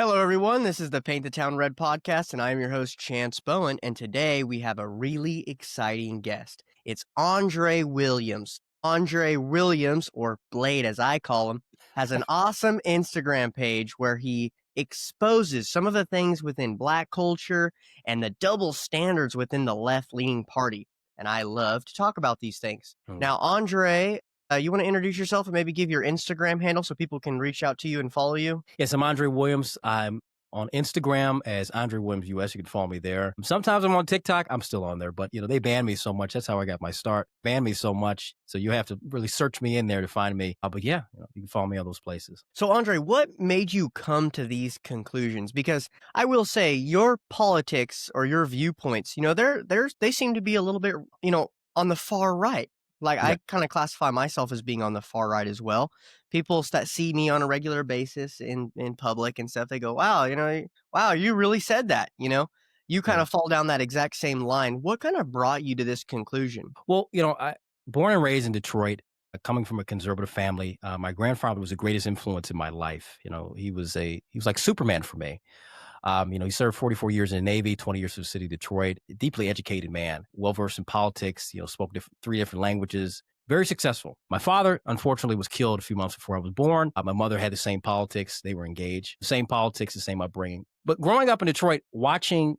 Hello, everyone. This is the Paint the Town Red podcast, and I am your host, Chance Bowen. And today we have a really exciting guest. It's Andre Williams. Andre Williams, or Blade as I call him, has an awesome Instagram page where he exposes some of the things within Black culture and the double standards within the left leaning party. And I love to talk about these things. Now, Andre, you want to introduce yourself and maybe give your Instagram handle so people can reach out to you and follow you? Yes, I'm Andrea Williams. I'm on Instagram as Andrea Williams US. You can follow me there. Sometimes I'm on TikTok. I'm still on there, but they banned me so much. That's how I got my start. Banned me so much. So you have to really search me in there to find me. But yeah, you can follow me on those places. So Andre, what made you come to these conclusions? Because I will say your politics or your viewpoints, they seem to be a little bit, on the far right. Like Yeah. I kind of classify myself as being on the far right as well. People that see me on a regular basis in public and stuff, they go, "Wow, wow, you really said that." You kind Yeah. of fall down that exact same line. What kind of brought you to this conclusion? Well, I born and raised in Detroit, coming from a conservative family. My grandfather was the greatest influence in my life. He was like Superman for me. He served 44 years in the Navy, 20 years for the city of Detroit. A deeply educated man, well-versed in politics, spoke three different languages, very successful. My father, unfortunately, was killed a few months before I was born. My mother had the same politics. They were engaged. The same politics, the same upbringing. But growing up in Detroit, watching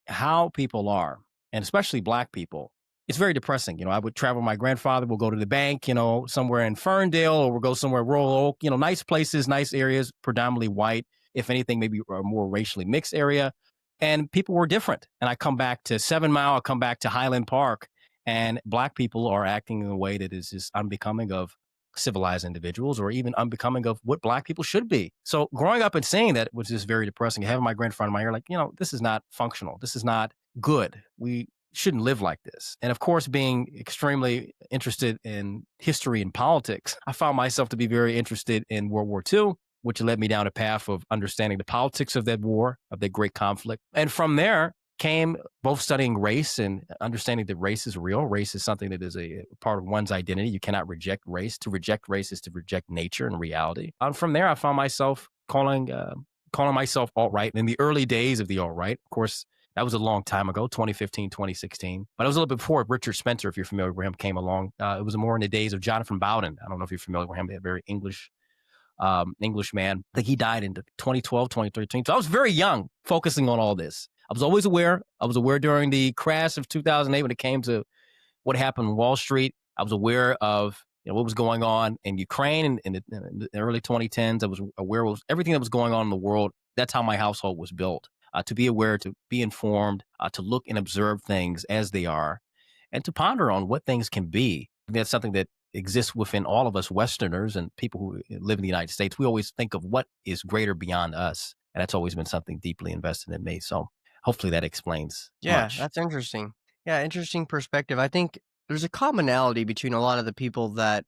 how people are, and especially Black people, it's very depressing. I would travel with my grandfather. We'll go to the bank, somewhere in Ferndale, or we'll go somewhere Royal Oak, nice places, nice areas, predominantly white. If anything, maybe a more racially mixed area. And people were different. And I come back to 7 Mile, I come back to Highland Park, and Black people are acting in a way that is just unbecoming of civilized individuals, or even unbecoming of what Black people should be. So growing up and seeing that was just very depressing. Having my grandfather in my ear, like, this is not functional. This is not good. We shouldn't live like this. And of course, being extremely interested in history and politics, I found myself to be very interested in World War II, which led me down a path of understanding the politics of that war, of that great conflict. And from there came both studying race and understanding that race is real. Race is something that is a part of one's identity. You cannot reject race. To reject race is to reject nature and reality. And from there, I found myself calling myself alt-right in the early days of the alt-right. Of course, that was a long time ago, 2015, 2016. But it was a little bit before Richard Spencer, if you're familiar with him, came along. It was more in the days of Jonathan Bowden. I don't know if you're familiar with him. They're very English man. I think he died in 2012, 2013. So I was very young, focusing on all this. I was always aware. I was aware during the crash of 2008 when it came to what happened on Wall Street. I was aware of what was going on in Ukraine in the early 2010s. I was aware of everything that was going on in the world. That's how my household was built. To be aware, to be informed, to look and observe things as they are, and to ponder on what things can be. That's something that exists within all of us Westerners and people who live in the United States. We always think of what is greater beyond us. And that's always been something deeply invested in me. So hopefully that explains much. That's interesting. Yeah, interesting perspective. I think there's a commonality between a lot of the people that,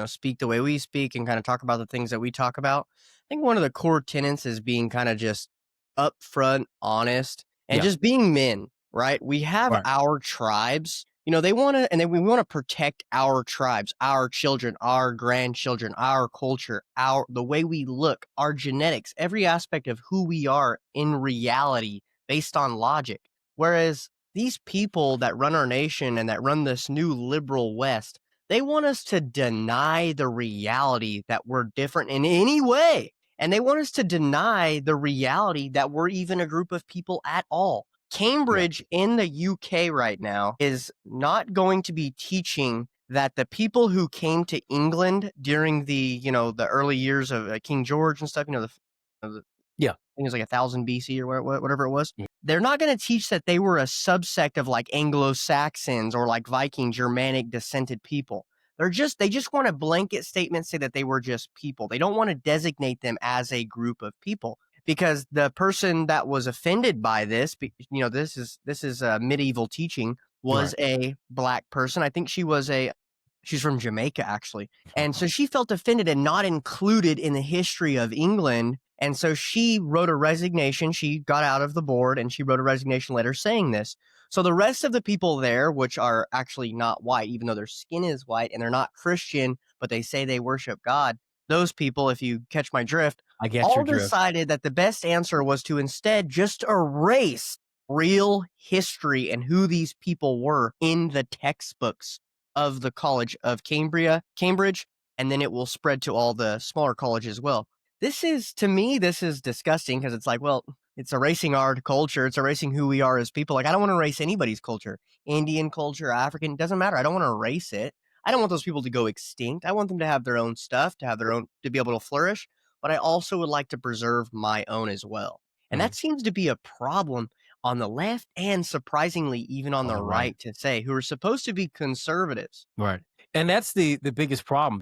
speak the way we speak and kind of talk about the things that we talk about. I think one of the core tenets is being kind of just upfront, honest, and just being men, right? We have our tribes. They want to, we want to protect our tribes, our children, our grandchildren, our culture, the way we look, our genetics, every aspect of who we are in reality based on logic. Whereas these people that run our nation and that run this new liberal West, they want us to deny the reality that we're different in any way. And they want us to deny the reality that we're even a group of people at all. Cambridge in the UK right now is not going to be teaching that the people who came to England during the, the early years of King George and stuff, I think it was like 1000 BC or whatever it was. Yeah. They're not going to teach that they were a subsect of like Anglo-Saxons or like Viking, Germanic descended people. They just want a blanket statement, say that they were just people. They don't want to designate them as a group of people. Because the person that was offended by this, this is a medieval teaching, was a Black person. I think she's from Jamaica, actually. And so she felt offended and not included in the history of England. And so she wrote a resignation. She got out of the board and she wrote a resignation letter saying this. So the rest of the people there, which are actually not white, even though their skin is white and they're not Christian, but they say they worship God, those people, if you catch my drift, I get your all drift. decided that the best answer was to instead just erase real history and who these people were in the textbooks of the College of Cambridge, and then it will spread to all the smaller colleges as well. This is, to me, this is disgusting because it's like, well, it's erasing our culture. It's erasing who we are as people. Like, I don't want to erase anybody's culture, Indian culture, African, doesn't matter. I don't want to erase it. I don't want those people to go extinct. I want them to have their own stuff, to have their own, to be able to flourish. But I also would like to preserve my own as well. And Mhm. that seems to be a problem on the left and surprisingly even on On the the right. right to say, who are supposed to be conservatives. Right. And that's the biggest problem,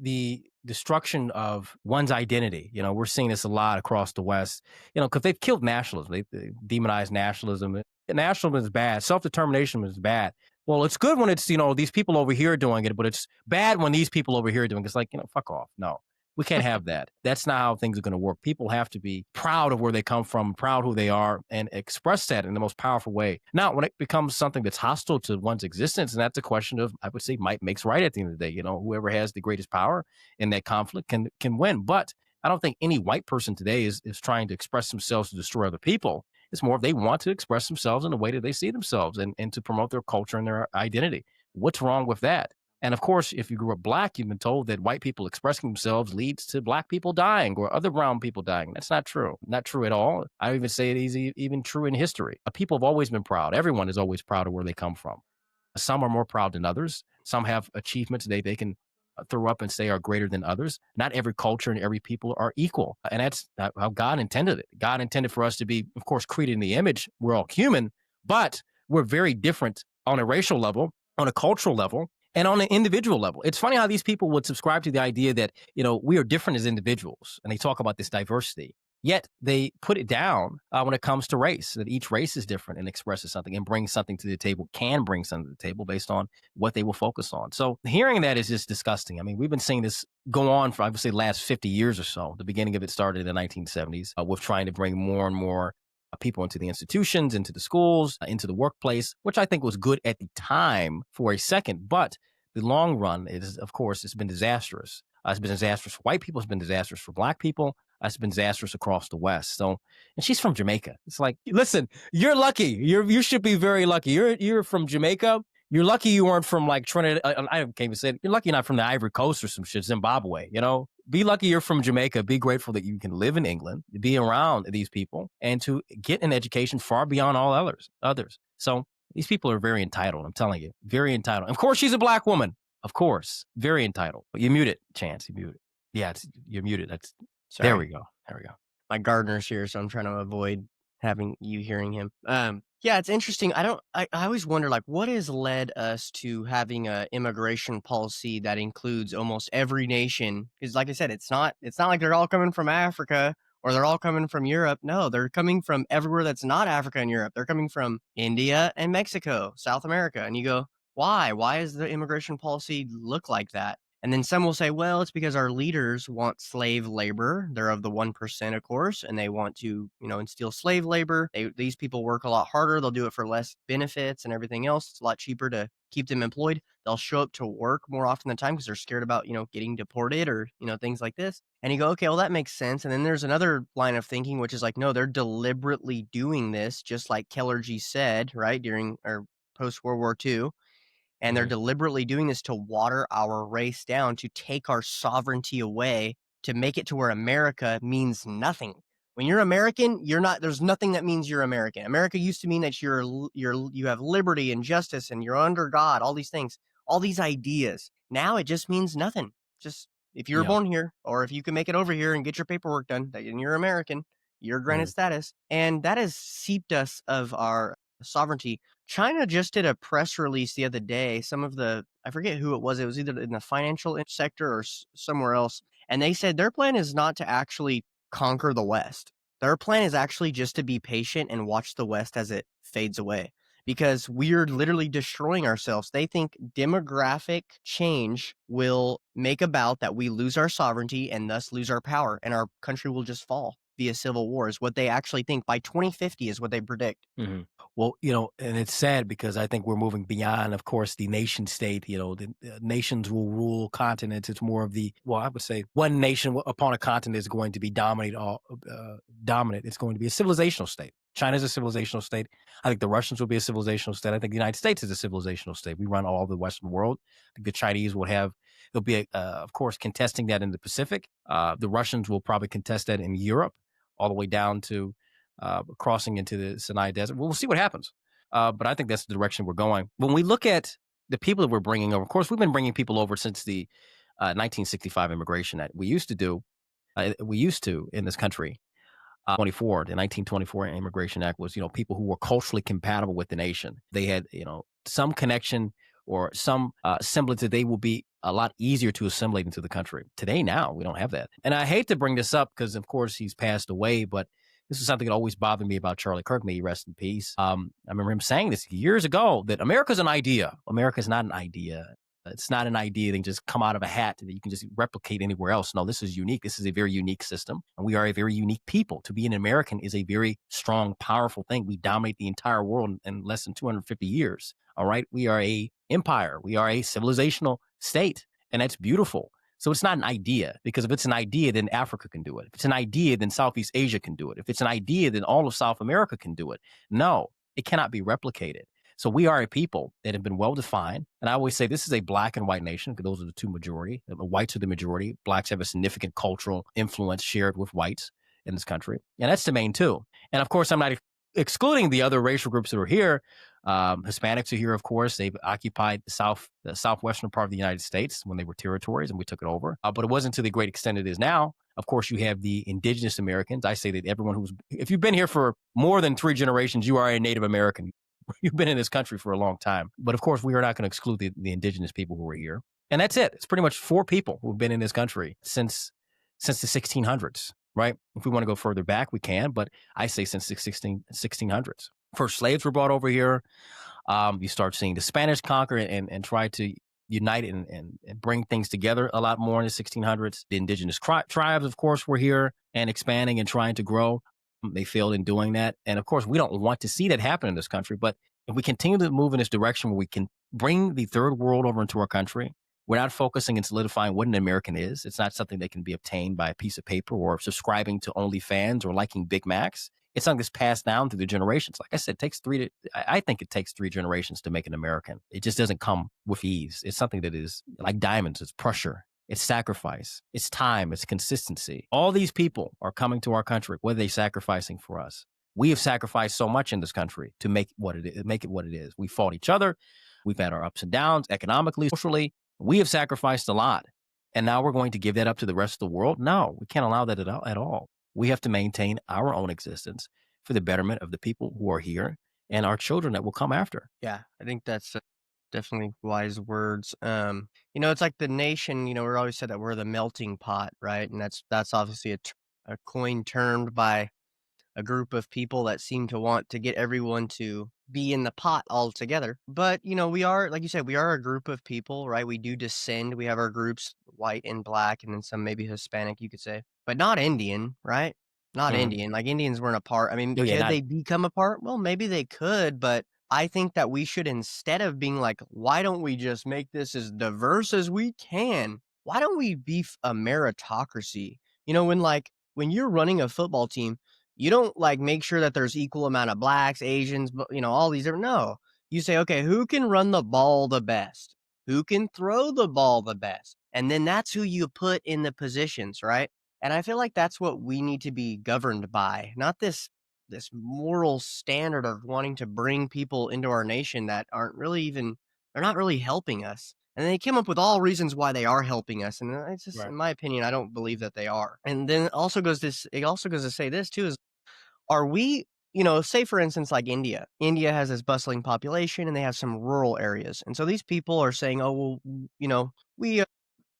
the destruction of one's identity. We're seeing this a lot across the West, because they've killed nationalism. They demonized nationalism. Nationalism is bad. Self-determination is bad. Well, it's good when it's, these people over here doing it, but it's bad when these people over here are doing it. It's like, fuck off. No, we can't have that. That's not how things are going to work. People have to be proud of where they come from, proud who they are, and express that in the most powerful way. Now, when it becomes something that's hostile to one's existence, and that's a question of, I would say, might makes right at the end of the day. Whoever has the greatest power in that conflict can win. But I don't think any white person today is trying to express themselves to destroy other people. It's more if they want to express themselves in the way that they see themselves and to promote their culture and their identity. What's wrong with that? And of course, if you grew up black, you've been told that white people expressing themselves leads to black people dying or other brown people dying. That's not true. Not true at all. I even say it is even true in history. People have always been proud. Everyone is always proud of where they come from. Some are more proud than others. Some have achievements they can throw up and say are greater than others. Not every culture and every people are equal. And that's not how God intended it. God intended for us to be, of course, created in the image. We're all human, but we're very different on a racial level, on a cultural level, and on an individual level. It's funny how these people would subscribe to the idea that, we are different as individuals. And they talk about this diversity. Yet they put it down when it comes to race, that each race is different and expresses something and brings something to the table, can bring something to the table based on what they will focus on. So hearing that is just disgusting. I mean, we've been seeing this go on for, I would say, last 50 years or so. The beginning of it started in the 1970s with trying to bring more and more people into the institutions, into the schools, into the workplace, which I think was good at the time for a second. But the long run is, of course, it's been disastrous. It's been disastrous for white people. It's been disastrous for black people. It's been disastrous across the West. So, and she's from Jamaica. It's like, listen, you're lucky. You should be very lucky. You're from Jamaica. You're lucky you weren't from like Trinidad. I can't even say it. You're lucky you're not from the Ivory Coast or some shit, Zimbabwe. Be lucky you're from Jamaica. Be grateful that you can live in England, be around these people, and to get an education far beyond all others. So these people are very entitled. I'm telling you, very entitled. Of course, she's a black woman. Of course, very entitled. But you mute it, Chance. You mute it. Yeah, you're muted. There we Sorry. go. There we go. My gardener's here, so I'm trying to avoid having you hearing him. Yeah, it's interesting. I always wonder, like, what has led us to having a immigration policy that includes almost every nation? Because, like I said, it's not like they're all coming from Africa or they're all coming from Europe. No, they're coming from everywhere that's not Africa and Europe. They're coming from India and Mexico, South America. And you go, why? Why does the immigration policy look like that? And then some will say, well, it's because our leaders want slave labor. They're of the 1%, of course, and they want to, instill slave labor. These people work a lot harder. They'll do it for less benefits and everything else. It's a lot cheaper to keep them employed. They'll show up to work more often than time because they're scared about, getting deported or, things like this. And you go, okay, well, that makes sense. And then there's another line of thinking, which is like, no, they're deliberately doing this, just like Kellergy said, right, during or post World War II. And they're Mhm. deliberately doing this to water our race down, to take our sovereignty away, to make it to where America means nothing. When you're American, there's nothing that means you're American. America used to mean that you have liberty and justice and you're under God, all these things, all these ideas. Now it just means nothing. Just if you were Yeah. born here or if you can make it over here and get your paperwork done, and you're American, you're granted Mhm. status. And that has seeped us of our sovereignty. China just did a press release the other day. I forget who it was. It was either in the financial sector or somewhere else. And they said their plan is not to actually conquer the West. Their plan is actually just to be patient and watch the West as it fades away because we're literally destroying ourselves. They think demographic change will make about that we lose our sovereignty and thus lose our power and our country will just fall be a civil war, is what they actually think. By 2050 is what they predict. Mhm. Well, and it's sad because I think we're moving beyond, of course, the nation state. The nations will rule continents. It's more of I would say one nation upon a continent is going to be dominant. It's going to be a civilizational state. China's a civilizational state. I think the Russians will be a civilizational state. I think the United States is a civilizational state. We run all the Western world. I think the Chinese they'll be, of course, contesting that in the Pacific. The Russians will probably contest that in Europe, all the way down to crossing into the Sinai Desert. We'll see what happens. But I think that's the direction we're going. When we look at the people that we're bringing over, of course, we've been bringing people over since the 1965 Immigration Act. We used to in this country. The 1924 Immigration Act was, people who were culturally compatible with the nation. They had, some connection or some semblance that they will be a lot easier to assimilate into the country. Today, now, we don't have that. And I hate to bring this up because, of course, he's passed away, but this is something that always bothered me about Charlie Kirk. May he rest in peace. I remember him saying this years ago, that America's an idea. America's not an idea. It's not an idea that can just come out of a hat that you can just replicate anywhere else. No, this is unique. This is a very unique system. And we are a very unique people. To be an American is a very strong, powerful thing. We dominate the entire world in less than 250 years. All right. We are a empire. We are a civilizational state. And that's beautiful. So it's not an idea, because if it's an idea, then Africa can do it. If it's an idea, then Southeast Asia can do it. If it's an idea, then all of South America can do it. No, it cannot be replicated. So we are a people that have been well defined. And I always say this is a black and white nation, because those are the two majority. The whites are the majority. Blacks have a significant cultural influence shared with whites in this country. And that's the main two. And of course, I'm not excluding the other racial groups that are here. Hispanics are here, of course. They've occupied the southwestern part of the United States when they were territories and we took it over. But it wasn't to the great extent it is now. Of course, you have the indigenous Americans. I say that if you've been here for more than 3 generations, you are a Native American. You've been in this country for a long time. But of course, we are not going to exclude the indigenous people who are here. And that's it. It's pretty much 4 people who've been in this country since the 1600s, right? If we want to go further back, we can. But I say since the 1600s. First slaves were brought over here. You start seeing the Spanish conquer and try to unite and bring things together a lot more in the 1600s. The indigenous tribes, of course, were here and expanding and trying to grow. They failed in doing that. And of course, we don't want to see that happen in this country. But if we continue to move in this direction where we can bring the third world over into our country, we're not focusing and solidifying what an American is. It's not something that can be obtained by a piece of paper or subscribing to OnlyFans or liking Big Macs. It's something that's passed down through the generations. Like I said, I think it takes 3 generations to make an American. It just doesn't come with ease. It's something that is like diamonds. It's pressure. It's sacrifice. It's time. It's consistency. All these people are coming to our country. What are they sacrificing for us? We have sacrificed so much in this country to make it what it is. We fought each other. We've had our ups and downs economically, socially. We have sacrificed a lot. And now we're going to give that up to the rest of the world? No, we can't allow that at all. We have to maintain our own existence for the betterment of the people who are here and our children that will come after. Yeah, I think that's definitely wise words. It's like the nation. We're always said that we're the melting pot, right? And that's obviously a coin termed by a group of people that seem to want to get everyone to be in the pot all together. But, we are, like you said, we are a group of people, right? We do descend. We have our groups, white and black, and then some maybe Hispanic, you could say, but not Indian, right? Not Mhm. Indian. Like Indians weren't a part. I mean, Oh, yeah, could not they become a part? Well, maybe they could, but I think that we should, instead of being like, why don't we just make this as diverse as we can? Why don't we be a meritocracy? When you're running a football team, you don't make sure that there's equal amount of blacks, Asians, all these different. No, you say, okay, who can run the ball the best? Who can throw the ball the best? And then that's who you put in the positions, right? And I feel like that's what we need to be governed by, not this moral standard of wanting to bring people into our nation that they're not really helping us. And they came up with all reasons why they are helping us. And it's just, right. in my opinion, I don't believe that they are. And then it also goes to say this too, is are we, say for instance, like India. India has this bustling population and they have some rural areas. And so these people are saying, oh, well, we,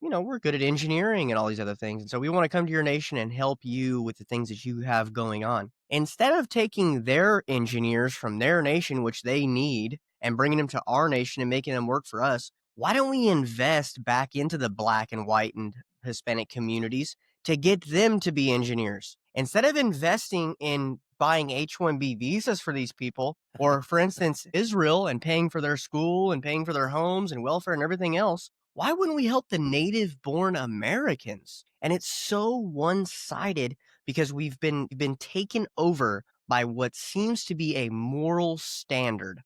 we're good at engineering and all these other things. And so we want to come to your nation and help you with the things that you have going on. Instead of taking their engineers from their nation, which they need, and bringing them to our nation and making them work for us, why don't we invest back into the black and white and Hispanic communities to get them to be engineers Instead of investing in buying H-1B visas for these people, or for instance, Israel and paying for their school and paying for their homes and welfare and everything else, why wouldn't we help the native born Americans? And it's so one-sided because we've been taken over by what seems to be a moral standard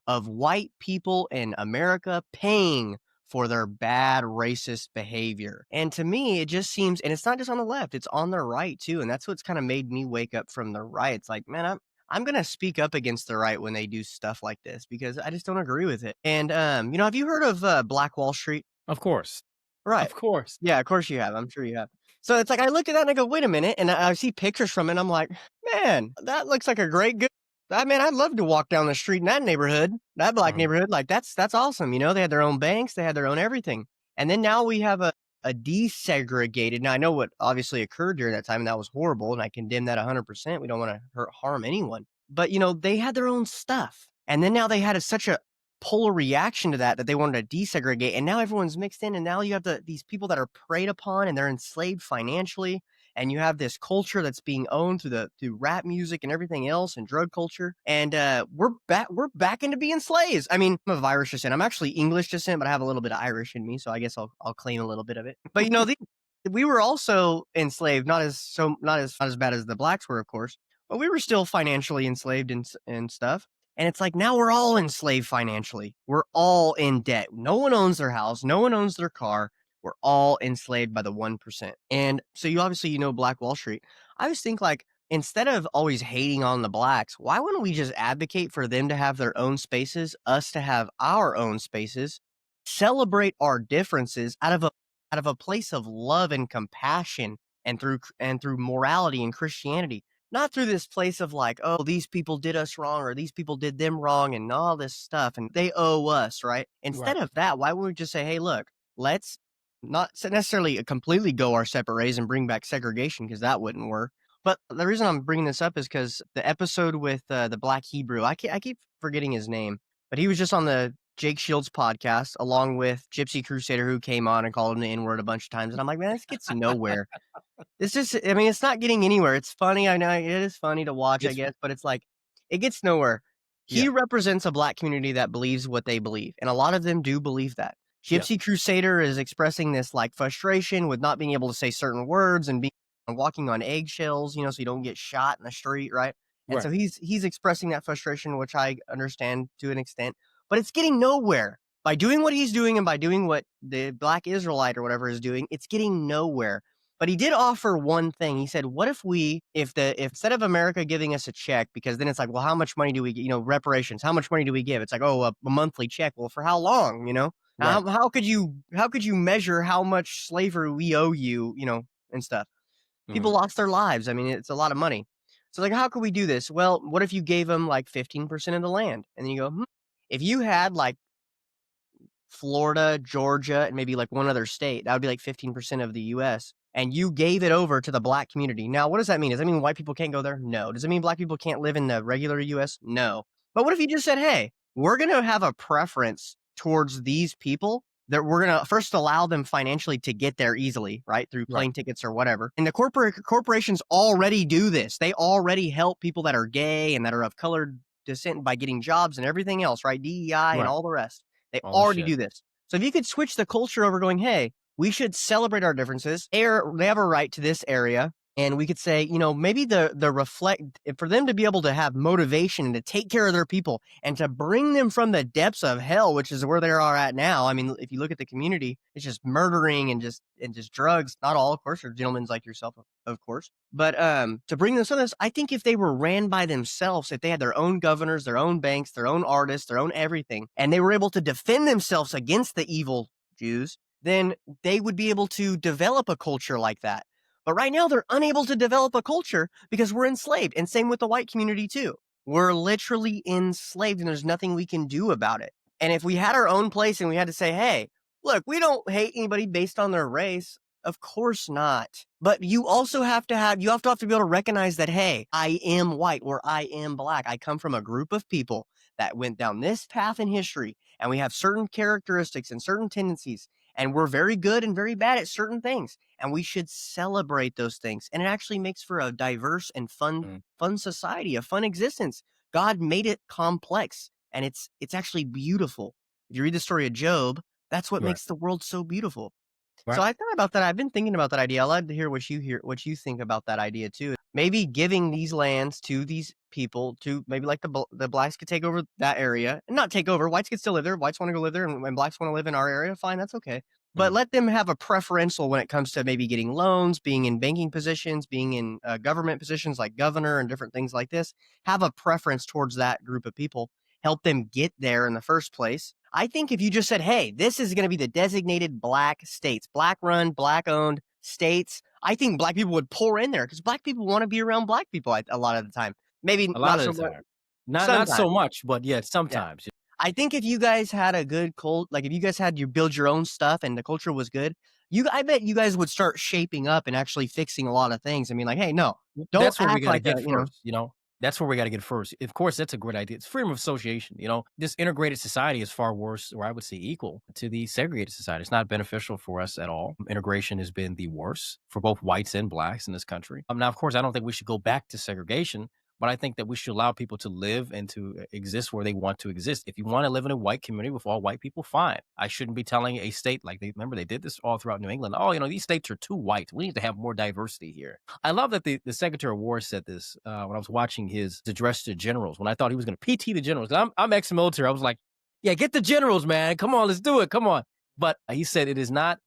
of white people in America paying for their bad racist behavior. And to me, it just seems, and it's not just on the left, it's on the right too. And that's what's kind of made me wake up from the right. It's like, man, I'm going to speak up against the right when they do stuff like this because I just don't agree with it. And, have you heard of Black Wall Street? Of course. Right. Of course. Yeah, of course you have. I'm sure you have. So it's like I look at that and I go, "Wait a minute," and I see pictures from it, and I'm like, "Man, that looks like a great good." I mean, I'd love to walk down the street in that neighborhood, that black Mhm. neighborhood. Like that's awesome. They had their own banks, they had their own everything, and then now we have a desegregated. Now I know what obviously occurred during that time, and that was horrible, and I condemn that 100%. We don't want to harm anyone, but they had their own stuff, and then now they had such a polar reaction to that they wanted to desegregate, and now everyone's mixed in, and now you have these people that are preyed upon and they're enslaved financially, and you have this culture that's being owned through rap music and everything else and drug culture, and we're back into being slaves. I mean, I'm of Irish descent. I'm actually English descent, but I have a little bit of Irish in me, so I guess I'll claim a little bit of it. But we were also enslaved, not as bad as the blacks were, of course, but we were still financially enslaved and stuff. And it's like now we're all enslaved financially. We're all in debt. No one owns their house. No one owns their car. We're all enslaved by the 1%. And so you obviously Black Wall Street. I always think like instead of always hating on the blacks, why wouldn't we just advocate for them to have their own spaces, us to have our own spaces, celebrate our differences out of a place of love and compassion and through morality and Christianity, not through this place of like, oh, these people did us wrong or these people did them wrong and all this stuff and they owe us, right? Instead Right. of that, why wouldn't we just say, hey, look, let's not necessarily completely go our separate ways and bring back segregation because that wouldn't work. But the reason I'm bringing this up is because the episode with the Black Hebrew, I keep forgetting his name, but he was just on the Jake Shields podcast along with Gypsy Crusader, who came on and called him the N word a bunch of times. And I'm like, man, this gets nowhere. It's just, I mean, it's not getting anywhere. It's funny. I know it is funny to watch, I It's guess, but it's like, it gets nowhere. yeah. He represents a black community that believes what they believe. And a lot of them do believe that. Yeah. Gypsy Crusader is expressing this like frustration with not being able to say certain words and being walking on eggshells, so you don't get shot in the street, right? And so Right. he's expressing that frustration, which I understand to an extent, but it's getting nowhere. By doing what he's doing and by doing what the Black Israelite or whatever is doing, it's getting nowhere. But he did offer one thing. He said, "What if instead of America giving us a check, because then it's like, well, how much money do we get? Reparations. How much money do we give? It's like, oh, a monthly check. Well, for how long? Right. How could you measure how much slavery we owe you? And stuff. People Mhm. lost their lives. I mean, it's a lot of money. So like, how could we do this? Well, what if you gave them like 15% of the land? And then you go, if you had like Florida, Georgia, and maybe like one other state. That would be like 15% of the US. And you gave it over to the black community. Now, what does that mean? Does that mean white people can't go there? No. Does it mean black people can't live in the regular US? No. But what if you just said, hey, we're going to have a preference towards these people that we're going to first allow them financially to get there easily, right? Through Right. plane tickets or whatever. And the corporations already do this. They already help people that are gay and that are of colored descent by getting jobs and everything else, right? DEI and Right. all the rest. They All the already shit. do this. So if you could switch the culture over going, hey, we should celebrate our differences. They have a right to this area. And we could say, maybe the reflect for them to be able to have motivation and to take care of their people and to bring them from the depths of hell, which is where they are at now. I mean, if you look at the community, it's just murdering and just drugs. Not all, of course, there's gentlemen like yourself, of course. But to bring them some of this, I think if they were ran by themselves, if they had their own governors, their own banks, their own artists, their own everything, and they were able to defend themselves against the evil Jews, then they would be able to develop a culture like that. But right now, they're unable to develop a culture because we're enslaved. And same with the white community, too. We're literally enslaved, and there's nothing we can do about it. And if we had our own place and we had to say, hey, look, we don't hate anybody based on their race. Of course not. But you have to be able to recognize that, hey, I am white or I am black. I come from a group of people that went down this path in history, and we have certain characteristics and certain tendencies, and we're very good and very bad at certain things. and we should celebrate those things. And it actually makes for a diverse and Mm, fun society, a fun existence. God made it complex, and it's actually beautiful. If you read the story of Job, that's what right, makes the world so beautiful. So right. I thought about that. I've been thinking about that idea. I'd love to hear what you think about that idea too. Maybe giving these lands to these people to maybe like the blacks could take over that area and not take over. Whites could still live there. Whites want to go live there, and when blacks want to live in our area, fine, that's okay. But Mm. let them have a preferential when it comes to maybe getting loans, being in banking positions, being in government positions like governor and different things like this. Have a preference towards that group of people. Help them get there in the first place. I think if you just said, hey, this is going to be the designated black states, black run, black owned states, I think black people would pour in there because black people want to be around black people a lot of the time. Maybe A lot not of so the much time. Not sometimes. so much, but yeah, Yeah. sometimes. I think if you guys had a good cult, like if you guys had you build your own stuff and the culture was good, I bet you guys would start shaping up and actually fixing a lot of things. I mean, like, hey, no, don't That's where we act gotta like get you know, first, you know? That's where we gotta get first. Of course, that's a great idea. It's freedom of association, you know? This integrated society is far worse, or I would say equal, to the segregated society. It's not beneficial for us at all. Integration has been the worst for both whites and blacks in this country. Now, of course, I don't think we should go back to segregation, but I think that we should allow people to live and to exist where they want to exist. If you wanna live in a white community with all white people, fine. I shouldn't be telling a state like they did this all throughout New England. "Oh, you know, these states are too white. We need to have more diversity here." I love that the Secretary of War said this when I was watching his address to generals. When I thought he was going to PT the generals, I'm ex-military. I was like, "Yeah, get the generals, man. Come on, let's do it. Come on." But he said it is not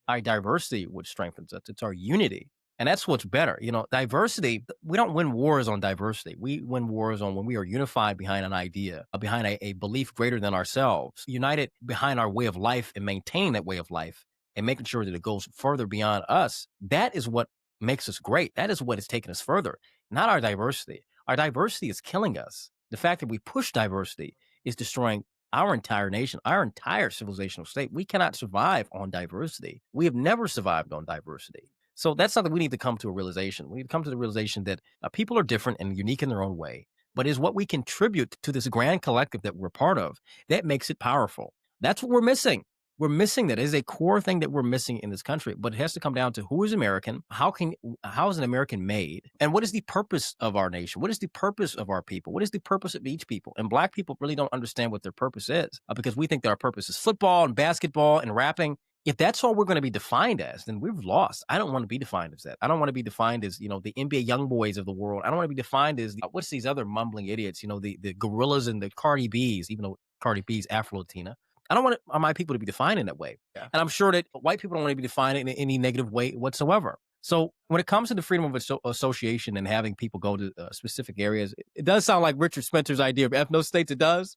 our diversity which strengthens us; it's our unity, and that's what's better. You know, diversity. We don't win wars on diversity. We win wars on when we are unified behind an idea, behind a belief greater than ourselves, united behind our way of life, and maintain that way of life, and making sure that it goes further beyond us. That is what makes us great. That is what has taken us further, not our diversity. Our diversity is killing us. The fact that we push diversity is destroying our entire nation, our entire civilizational state. We cannot survive on diversity. We have never survived on diversity. So that's something we need to come to a realization. We need to come to the realization that people are different and unique in their own way, but is what we contribute to this grand collective that we're part of that makes it powerful. That's what we're missing. We're missing that. It is a core thing that we're missing in this country, but it has to come down to who is American, how is an American made, and what is the purpose of our nation? What is the purpose of our people? What is the purpose of each people? And black people really don't understand what their purpose is because we think that our purpose is football and basketball and rapping. If that's all we're going to be defined as, then we've lost. I don't want to be defined as that. I don't want to be defined as, you know, the NBA young boys of the world. I don't want to be defined as what's these other mumbling idiots, you know, the gorillas and the Cardi B's, even though Cardi B's Afro Latina. I don't want my people to be defined in that way. yeah. And I'm sure that white people don't want to be defined in any negative way whatsoever. So when it comes to the freedom of association and having people go to specific areas, it does sound like Richard Spencer's idea of ethno states. It does,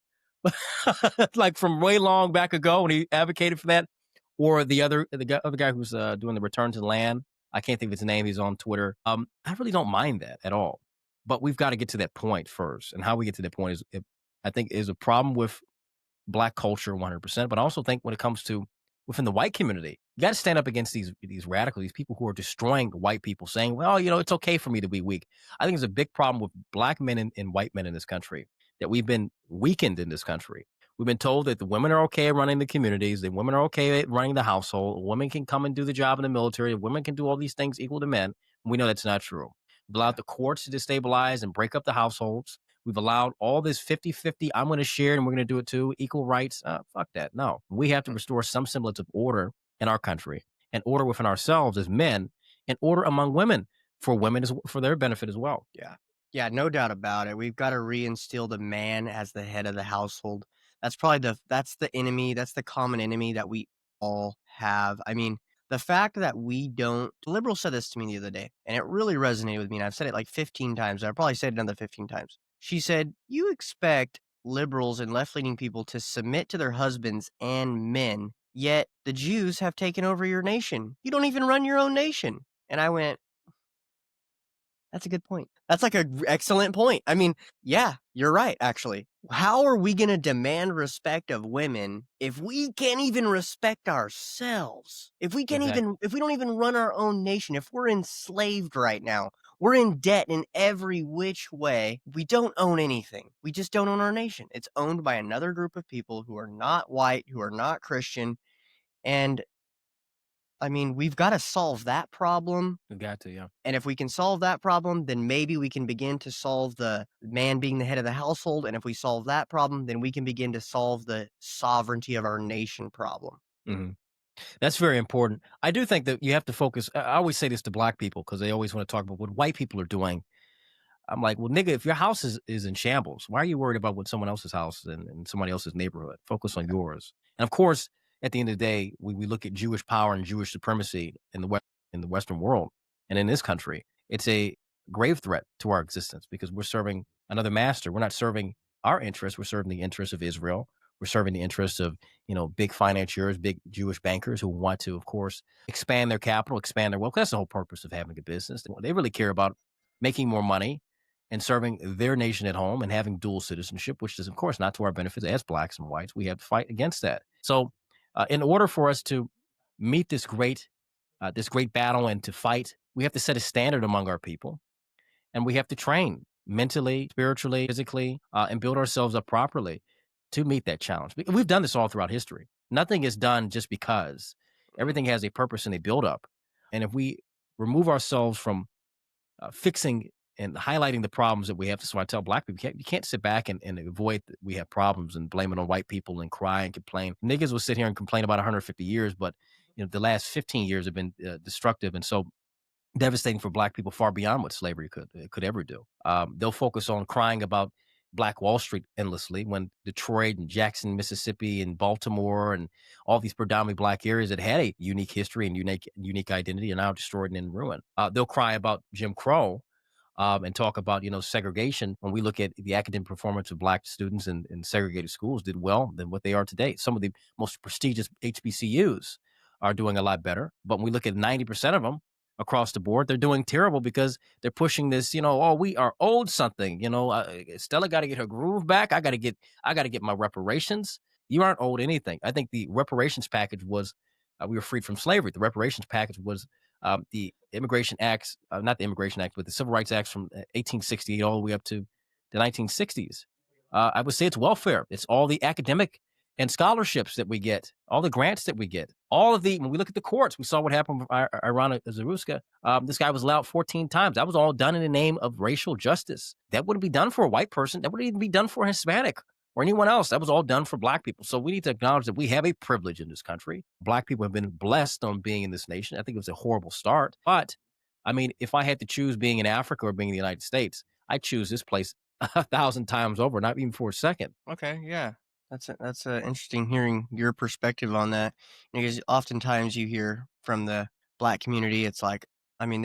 like from way long back ago when he advocated for that. Or other guy who's doing the return to the land. I can't think of his name. He's on Twitter. I really don't mind that at all. But we've got to get to that point first. And how we get to that point I think, is a problem with black culture 100%. But I also think when it comes to within the white community, you got to stand up against these radicals, these people who are destroying white people, saying, well, you know, it's okay for me to be weak. I think it's a big problem with black men and white men in this country that we've been weakened in this country. We've been told that the women are okay running the communities, that women are okay at running the household, women can come and do the job in the military, women can do all these things equal to men. We know that's not true. We've allowed the courts to destabilize and break up the households. We've allowed all this 50-50, I'm going to share and we're going to do it too, equal rights. Fuck that. No, we have to restore some semblance of order in our country and order within ourselves as men and order among women for for their benefit as well. Yeah. Yeah, no doubt about it. We've gotta reinstill the man as the head of the household. That's the enemy, that's the common enemy that we all have. I mean, the fact that we don't the liberal said this to me the other day, and it really resonated with me, and I've said it like 15 times, and I'll probably say it another 15 times. She said, "You expect liberals and left-leaning people to submit to their husbands and men, yet the Jews have taken over your nation. You don't even run your own nation." And I went, that's a good point. That's like a excellent point. I mean, yeah, you're right, actually. How are we gonna demand respect of women if we can't even respect ourselves? Exactly. If we don't even run our own nation, if we're enslaved right now, we're in debt in every which way. We don't own anything. We just don't own our nation. It's owned by another group of people who are not white, who are not Christian, and I mean, we've gotta solve that problem, We got to, yeah. and if we can solve that problem, then maybe we can begin to solve the man being the head of the household, and if we solve that problem, then we can begin to solve the sovereignty of our nation problem. Mhm. That's very important. I do think that you have to focus. I always say this to black people because they always want to talk about what white people are doing. I'm like, well, nigga, if your house is in shambles, why are you worried about what someone else's house and somebody else's neighborhood? Focus on Yeah. yours. And of course, at the end of the day, we look at Jewish power and Jewish supremacy in the Western world and in this country. It's a grave threat to our existence because we're serving another master. We're not serving our interests. We're serving the interests of Israel. We're serving the interests of big financiers, big Jewish bankers who want to, of course, expand their capital, expand their wealth. That's the whole purpose of having a business. They really care about making more money and serving their nation at home and having dual citizenship, which is, of course, not to our benefit as blacks and whites. We have to fight against that. So, in order for us to meet this great battle and to fight, we have to set a standard among our people, and we have to train mentally, spiritually, physically, and build ourselves up properly to meet that challenge. We've done this all throughout history. Nothing is done just because. Mm, Everything has a purpose and a build up. And if we remove ourselves from fixing and highlighting the problems that we have. So I tell black people, you can't sit back and avoid that we have problems and blame it on white people and cry and complain. Niggas will sit here and complain about 150 years, but the last 15 years have been destructive and so devastating for black people, far beyond what slavery could ever do. They'll focus on crying about Black Wall Street endlessly when Detroit and Jackson, Mississippi, and Baltimore and all these predominantly black areas that had a unique history and unique identity are now destroyed and in ruin. They'll cry about Jim Crow and talk about segregation. When we look at the academic performance of black students in segregated schools, did well than what they are today. Some of the most prestigious HBCUs are doing a lot better, but when we look at 90% of them across the board, they're doing terrible because they're pushing this. Oh, we are owed something. Stella got to get her groove back. I got to get my reparations. You aren't owed anything. I think the reparations package was we were freed from slavery. The reparations package was the Immigration Acts, not the Immigration Act, but the Civil Rights Acts from 1868 all the way up to the 1960s. I would say it's welfare. It's all the academic and scholarships that we get, all the grants that we get, when we look at the courts, we saw what happened with Irana Zaruska. This guy was allowed 14 times. That was all done in the name of racial justice. That wouldn't be done for a white person. That wouldn't even be done for a Hispanic or anyone else. That was all done for black people. So we need to acknowledge that we have a privilege in this country. Black people have been blessed on being in this nation. I think it was a horrible start. But I mean, if I had to choose being in Africa or being in the United States, I'd choose this place 1,000 times over, not even for a second. okay, yeah. That's interesting hearing your perspective on that, because oftentimes you hear from the black community, it's like, I mean,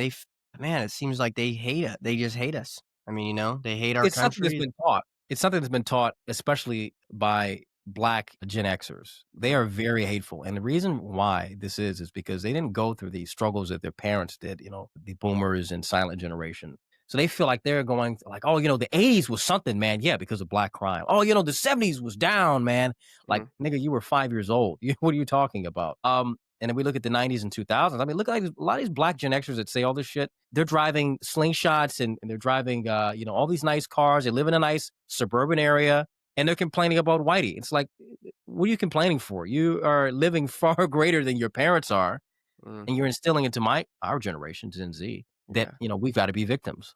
man, it seems like they hate it. They just hate us. I mean, they hate our It's something that's country. been taught. It's something that's been taught, especially by Black Gen Xers. They Mm, are very hateful, and the reason why this is because they didn't go through the struggles that their parents did, the boomers and silent generation. So they feel like they're going like, "Oh, the '80s was something, man." Yeah, because of black crime. "Oh, the '70s was down, man." Like, mm, nigga, you were 5 years old. What are you talking about? And then we look at the '90s and 2000s. I mean, look at like a lot of these Black Gen Xers that say all this shit. They're driving slingshots and they're driving, all these nice cars. They live in a nice suburban area and they're complaining about whitey. It's like, what are you complaining for? You are living far greater than your parents are, mm, and you're instilling into our generation, Gen Z, that yeah. we've got to be victims.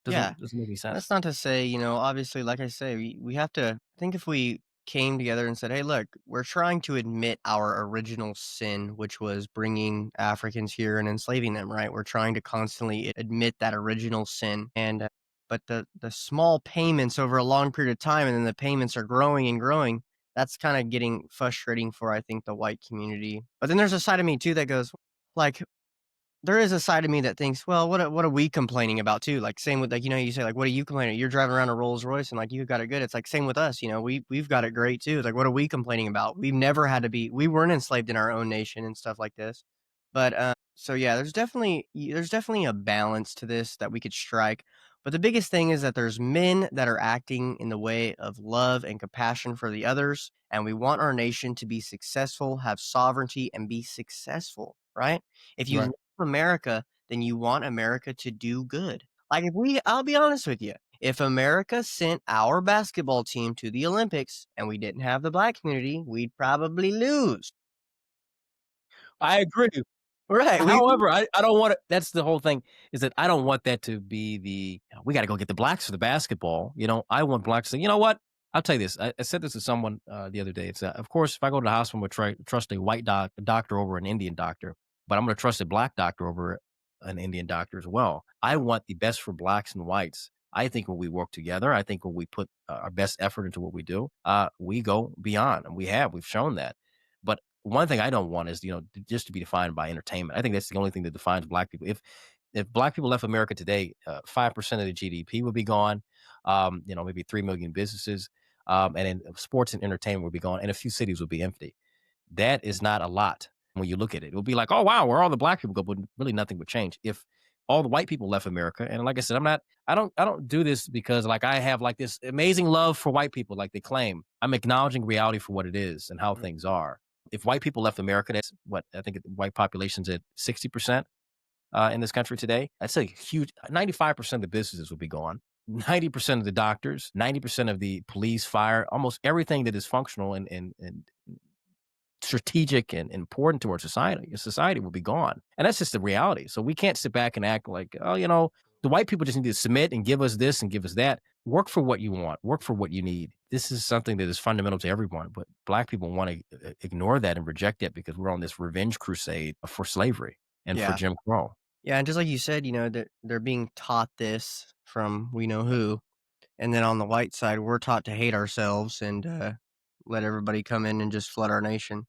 Yeah. Doesn't make any That's sense. not to say, obviously, like I say, we have to, I think if we came together and said, hey, look, we're trying to admit our original sin, which was bringing Africans here and enslaving them, right? We're trying to constantly admit that original sin. But the small payments over a long period of time, and then the payments are growing and growing. That's kind of getting frustrating for, I think, the white community. But then there's a side of me too that goes, like, there is a side of me that thinks, well, what are we complaining about too? Like same with, like, you say like, what are you complaining? You're driving around a Rolls Royce and like you got it good. It's like same with us, we've got it great too. It's like, what are we complaining about? We've never had to be, we weren't enslaved in our own nation and stuff like this. But so yeah, there's definitely a balance to this that we could strike. But the biggest thing is that there's men that are acting in the way of love and compassion for the others, and we want our nation to be successful, have sovereignty, and be successful, right? If you Right. America, then you want America to do good. Like I'll be honest with you. If America sent our basketball team to the Olympics and we didn't have the black community, we'd probably lose. I agree. Right, However, I don't want it that's the whole thing, is that I don't want that to be the, "We gotta go get the blacks for the basketball," I want blacks to, "You know what? I'll tell you this." I said this to someone, the other day. It's, of course, if I go to the hospital, I'm gonna trust a white doctor over an Indian doctor, but I'm gonna trust a black doctor over an Indian doctor as well. I want the best for blacks and whites. I think when we work together, I think when we put, our best effort into what we do, we go beyond, and we've shown that. But one thing I don't want is, just to be defined by entertainment. I think that's the only thing that defines black people. If black people left America today, 5% of the GDP would be gone. Maybe 3 million businesses, and then sports and entertainment would be gone, and a few cities would be empty. That is not a lot when you look at it. It'll be like, oh wow, where all the black people go, but really nothing would change if all the white people left America. And like I said, I don't do this because like I have like this amazing love for white people, like they claim. I'm acknowledging reality for what it is and how things are. If white people left America, that's what I think the white population's at 60% in this country today. That's a huge 95% of the businesses would be gone. 90% of the doctors, 90% of the police, fire, almost everything that is functional and strategic and important to our society will be gone. And that's just the reality. So we can't sit back and act like, oh, the white people just need to submit and give us this and give us that. Work for what you want, work for what you need. This is something that is fundamental to everyone, but black people want to ignore that and reject it because we're on this revenge crusade for slavery and for yeah. Jim Crow. Yeah, and just like you said, they're being taught this from we know who, and then on the white side, we're taught to hate ourselves and let everybody come in and just flood our nation.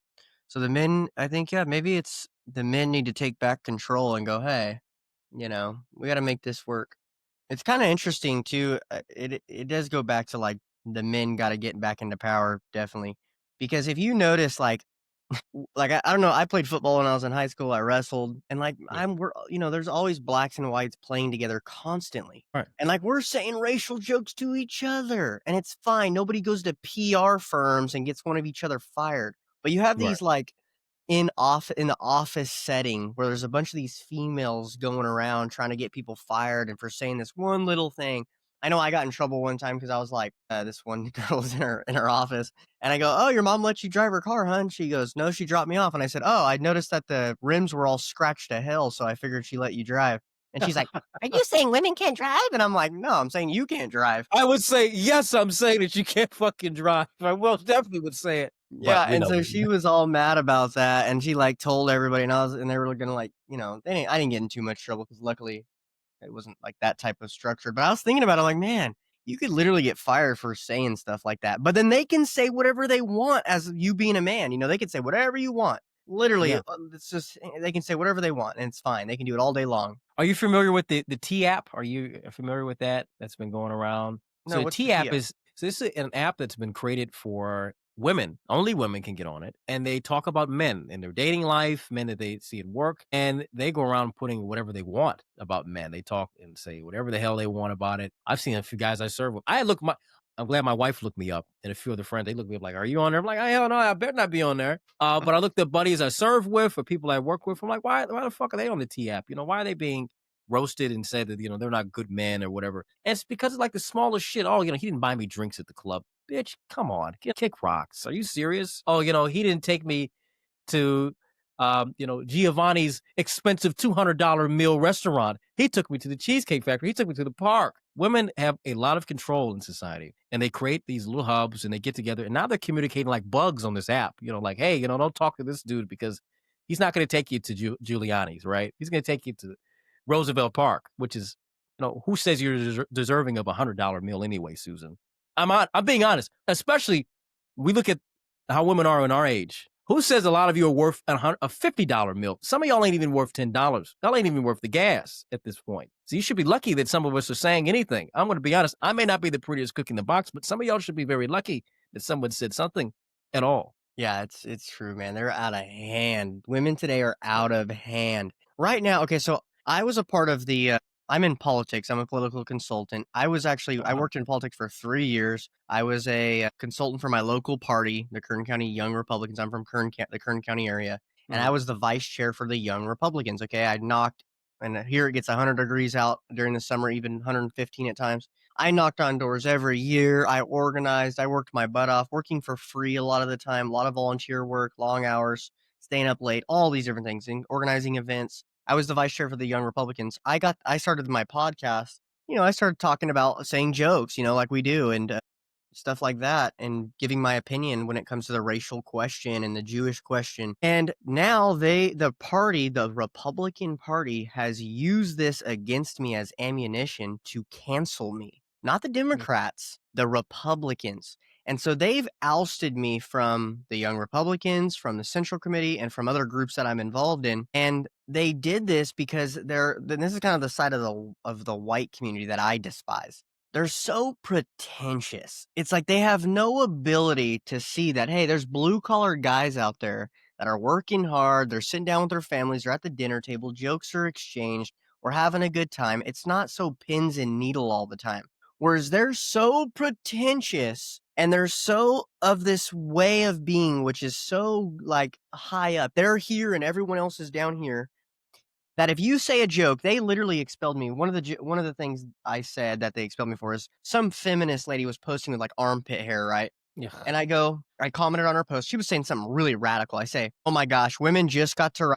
So the men, I think, yeah, maybe it's the men need to take back control and go, hey, we got to make this work. It's kind of interesting too. It does go back to like the men got to get back into power, definitely, because if you notice, like, I don't know, I played football when I was in high school, I wrestled, and, like, Yeah. there's always blacks and whites playing together constantly, Right. and, like, we're saying racial jokes to each other, and it's fine, nobody goes to PR firms and gets one of each other fired, but you have Right. these, like, in the office setting where there's a bunch of these females going around trying to get people fired and for saying this one little thing. I know I got in trouble one time because I was like, this one girl was in her office, and I go, "Oh, your mom let you drive her car, huh?" And she goes, "No, she dropped me off." And I said, "Oh, I noticed that the rims were all scratched to hell, so I figured she let you drive." And she's like, "Are you saying women can't drive?" And I'm like, "No, I'm saying you can't drive." I would say, yes, I'm saying that you can't fucking drive. I will definitely would say it, but Yeah, we and know. so she was all mad about that, and she, like, told everybody, and they were gonna, like, I didn't get in too much trouble because luckily it wasn't, like, that type of structure, but I was thinking about it, like, "Man, you could literally get fired for saying stuff like that," but then they can say whatever they want as you being a man, they can say whatever you want. Literally, Yeah. it's just they can say whatever they want, and it's fine, they can do it all day long. Are you familiar with the T app? Are you familiar with that? That's been going around. So No, the what's the T app Tia? is so this is an app that's been created for women. Only women can get on it, and they talk about men and their dating life, men that they see at work, and they go around putting whatever they want about men. They talk and say whatever the hell they want about it. I've seen a few guys I serve with. I'm glad my wife looked me up and a few other friends. They looked me up like, "Are you on there?" I'm like, "Oh, hell no, I better not be on there." But I looked at buddies I serve with or people I work with. I'm like, why the fuck are they on the T app? Why are they being roasted and said that, they're not good men or whatever. And it's because of like the smallest shit. Oh, he didn't buy me drinks at the club. Bitch, come on. Kick rocks. Are you serious? Oh, he didn't take me to Giovanni's expensive $200 meal restaurant. He took me to the Cheesecake Factory. He took me to the park. Women have a lot of control in society, and they create these little hubs and they get together. And now they're communicating like bugs on this app. Like, hey, don't talk to this dude because he's not going to take you to Giuliani's, right? He's going to take you to Roosevelt Park, which is, who says you're deserving of $100 meal anyway, Susan? I'm being honest. Especially, we look at how women are in our age. Who says a lot of you are worth a $50 meal? Some of y'all ain't even worth $10. Y'all ain't even worth the gas at this point. So you should be lucky that some of us are saying anything. I'm going to be honest. I may not be the prettiest cook in the box, but some of y'all should be very lucky that someone said something at all. Yeah, it's true, man. They're out of hand. Women today are out of hand. Right now, okay, so I was a part of I'm in politics. I'm a political consultant. Oh, I wow. worked in politics for 3 years. I was a consultant for my local party, the Kern County Young Republicans. I'm from the Kern County area, and I Mhm. was the vice chair for the Young Republicans. Okay, I knocked, and here it gets 100 degrees out during the summer, even 115 at times. I knocked on doors every year. I organized. I worked my butt off, working for free a lot of the time, a lot of volunteer work, long hours. staying up late, all these different things, and organizing events. I was the vice chair for the Young Republicans. I started my podcast. I started talking about saying jokes, like we do, and stuff like that, and giving my opinion when it comes to the racial question and the Jewish question. And now the Republican Party has used this against me as ammunition to cancel me. Not the Mm. Democrats, the Republicans. And so they've ousted me from the Young Republicans, from the Central Committee, and from other groups that I'm involved in. And they did this because this is kind of the side of the white community that I despise. They're so pretentious. It's like they have no ability to see that, hey, there's blue collar guys out there that are working hard. They're sitting down with their families. They're at the dinner table. Jokes are exchanged. We're having a good time. It's not so pins and needle all the time. Whereas they're so pretentious and they're so of this way of being, which is so like high up. They're here and everyone else is down here, that if you say a joke, they literally expelled me. One of the things I said that they expelled me for is some feminist lady was posting with like armpit hair, right? Yeah. And I commented on her post. She was saying something really radical. I say, "Oh my gosh, women just got the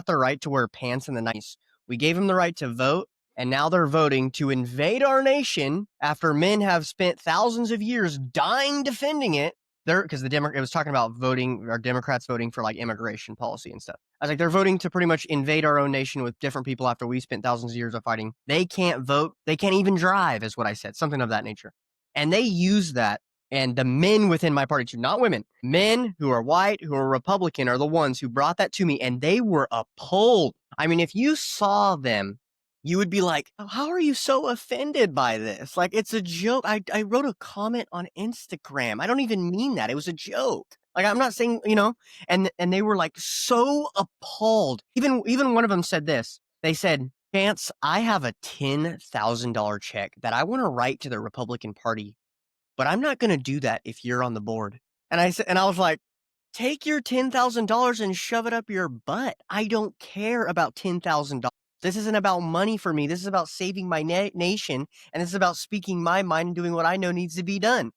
right to wear pants in the 90s. We gave them the right to vote, and now they're voting to invade our nation after men have spent thousands of years dying defending it." Because it was talking about voting, or Democrats voting for like immigration policy and stuff. I was like, they're voting to pretty much invade our own nation with different people after we spent thousands of years of fighting. They can't vote. They can't even drive, is what I said, something of that nature. And they use that. And the men within my party, too, not women, men who are white, who are Republican, are the ones who brought that to me. And they were appalled. I mean, if you saw them, you would be like, "Oh, how are you so offended by this? Like, it's a joke." I wrote a comment on Instagram. I don't even mean that. It was a joke. Like, I'm not saying, and they were like so appalled. Even one of them said this. They said, "Chance, I have a $10,000 check that I want to write to the Republican Party, but I'm not going to do that if you're on the board." And I was like, "Take your $10,000 and shove it up your butt. I don't care about $10,000. This isn't about money for me. This is about saving my nation, and this is about speaking my mind and doing what I know needs to be done."